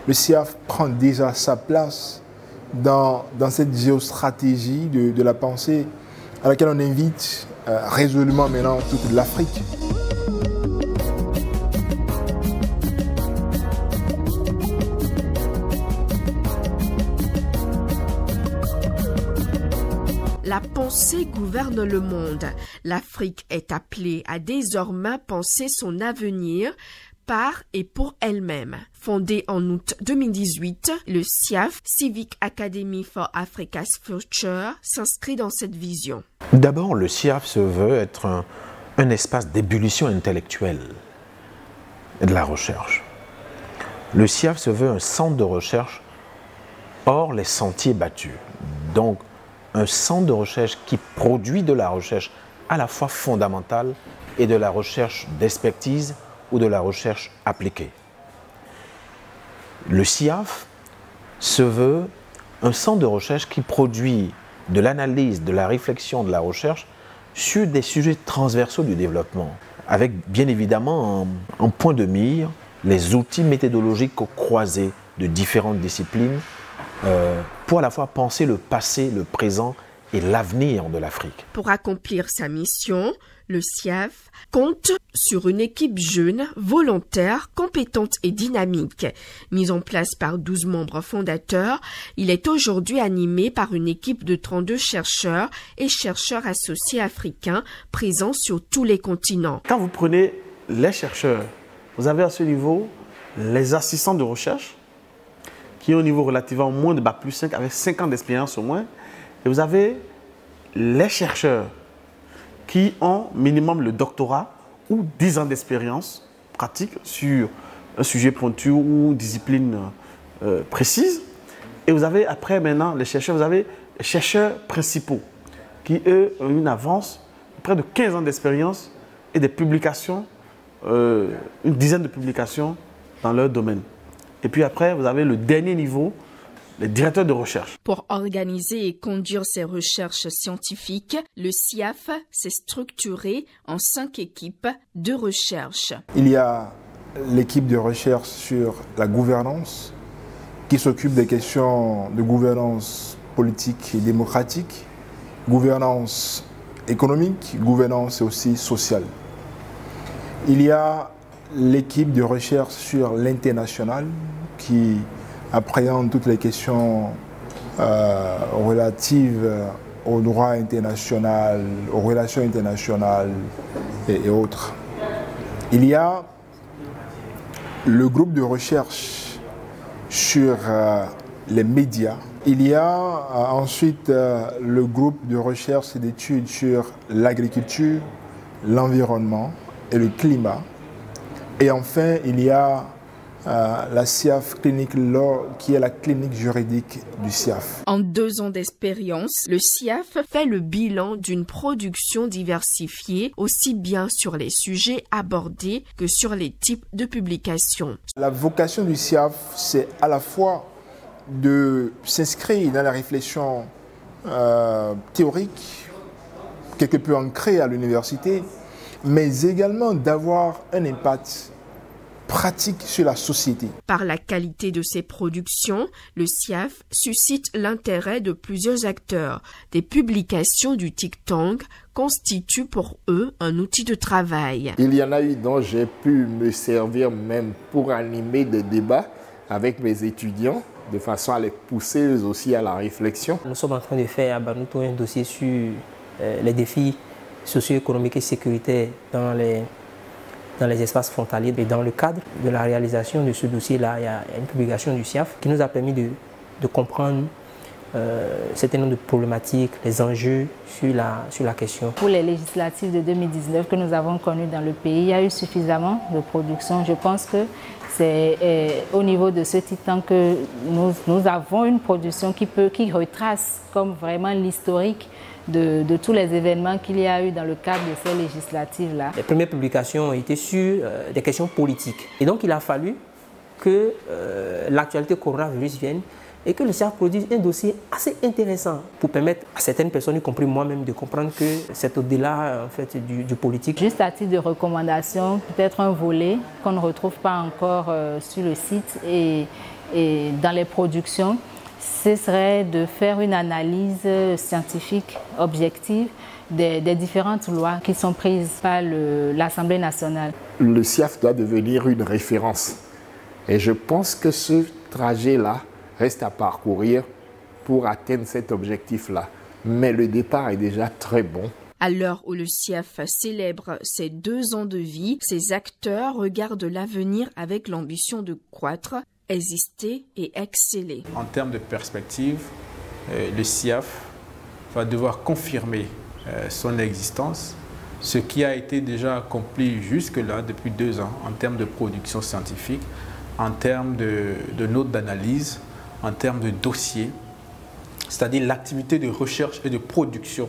le CIAF prend déjà sa place dans cette géostratégie de la pensée à laquelle on invite résolument maintenant toute l'Afrique. La pensée gouverne le monde. L'Afrique est appelée à désormais penser son avenir par et pour elle-même. Fondé en août 2018, le CIAF, Civic Academy for Africa's Future, s'inscrit dans cette vision. D'abord, le CIAF se veut être un espace d'ébullition intellectuelle et de la recherche. Le CIAF se veut un centre de recherche hors les sentiers battus. Donc, un centre de recherche qui produit de la recherche à la fois fondamentale et de la recherche d'expertise ou de la recherche appliquée. Le CIAF se veut un centre de recherche qui produit de l'analyse, de la réflexion, de la recherche sur des sujets transversaux du développement, avec bien évidemment en point de mire les outils méthodologiques croisés de différentes disciplines pour à la fois penser le passé, le présent et l'avenir de l'Afrique. Pour accomplir sa mission, le CIAF compte sur une équipe jeune, volontaire, compétente et dynamique. Mise en place par 12 membres fondateurs, il est aujourd'hui animé par une équipe de 32 chercheurs et chercheurs associés africains présents sur tous les continents. Quand vous prenez les chercheurs, vous avez à ce niveau les assistants de recherche qui ont au niveau relativement moins de Bac+5 avec 5 ans d'expérience au moins. Et vous avez les chercheurs qui ont minimum le doctorat ou 10 ans d'expérience pratique sur un sujet pointu ou discipline précise. Et vous avez après maintenant les chercheurs, vous avez les chercheurs principaux qui eux ont une avance de près de 15 ans d'expérience et des publications, une dizaine de publications dans leur domaine. Et puis après, vous avez le dernier niveau, les directeurs de recherche. Pour organiser et conduire ces recherches scientifiques, le CIAF s'est structuré en 5 équipes de recherche. Il y a l'équipe de recherche sur la gouvernance, qui s'occupe des questions de gouvernance politique et démocratique, gouvernance économique, gouvernance et aussi sociale. Il y a l'équipe de recherche sur l'international qui appréhende toutes les questions relatives au droit international, aux relations internationales et autres. Il y a le groupe de recherche sur les médias. Il y a ensuite le groupe de recherche et d'études sur l'agriculture, l'environnement et le climat. Et enfin, il y a la CIAF Clinic Law, qui est la clinique juridique du CIAF. En 2 ans d'expérience, le CIAF fait le bilan d'une production diversifiée, aussi bien sur les sujets abordés que sur les types de publications. La vocation du CIAF, c'est à la fois de s'inscrire dans la réflexion théorique, quelque peu ancrée à l'université, mais également d'avoir un impact pratique sur la société. Par la qualité de ses productions, le CIAF suscite l'intérêt de plusieurs acteurs. Des publications du think tank constituent pour eux un outil de travail. Il y en a eu dont j'ai pu me servir même pour animer des débats avec mes étudiants, de façon à les pousser aussi à la réflexion. Nous sommes en train de faire à Banouto un dossier sur les défis socio-économiques et sécuritaires dans les espaces frontaliers. Et dans le cadre de la réalisation de ce dossier-là, il y a une publication du CIAF qui nous a permis de comprendre un certain nombre de problématiques, les enjeux sur la question. Pour les législatives de 2019 que nous avons connues dans le pays, il y a eu suffisamment de production. Je pense que c'est au niveau de ce think tank que nous avons une production qui retrace comme vraiment l'historique de tous les événements qu'il y a eu dans le cadre de ces législatives-là. Les premières publications ont été sur des questions politiques. Et donc il a fallu que l'actualité coronavirus vienne et que le CIAF produise un dossier assez intéressant pour permettre à certaines personnes, y compris moi-même, de comprendre que c'est au-delà en fait, du politique. Juste à titre de recommandation, peut-être un volet qu'on ne retrouve pas encore sur le site et et dans les productions, ce serait de faire une analyse scientifique objective des différentes lois qui sont prises par l'Assemblée nationale. Le SIAF doit devenir une référence. Et je pense que ce trajet-là reste à parcourir pour atteindre cet objectif-là. Mais le départ est déjà très bon. À l'heure où le SIAF célèbre ses 2 ans de vie, ses acteurs regardent l'avenir avec l'ambition de croître, exister et exceller. En termes de perspective, le SIAF va devoir confirmer son existence, ce qui a été déjà accompli jusque-là depuis 2 ans en termes de production scientifique, en termes de notes d'analyse, en termes de dossiers, c'est-à-dire l'activité de recherche et de production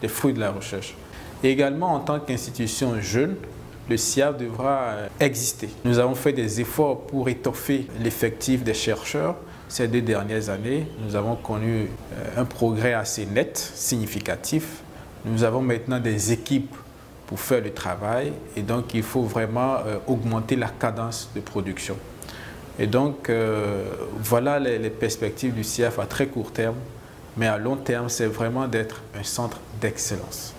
des fruits de la recherche. Et également, en tant qu'institution jeune, le SIAF devra exister. Nous avons fait des efforts pour étoffer l'effectif des chercheurs. Ces 2 dernières années, nous avons connu un progrès assez net, significatif. Nous avons maintenant des équipes pour faire le travail et donc il faut vraiment augmenter la cadence de production. Et donc voilà les perspectives du SIAF à très court terme, mais à long terme, c'est vraiment d'être un centre d'excellence.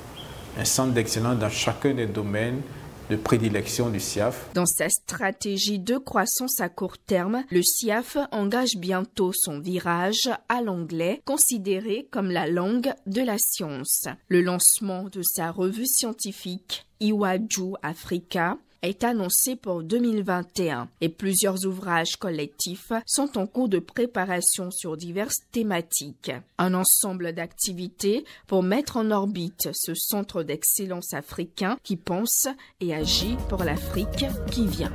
Un centre d'excellence dans chacun des domaines de prédilection du SIAF. Dans sa stratégie de croissance à court terme, le SIAF engage bientôt son virage à l'anglais, considéré comme la langue de la science. Le lancement de sa revue scientifique Iwaju Africa est annoncé pour 2021 et plusieurs ouvrages collectifs sont en cours de préparation sur diverses thématiques. Un ensemble d'activités pour mettre en orbite ce centre d'excellence africain qui pense et agit pour l'Afrique qui vient.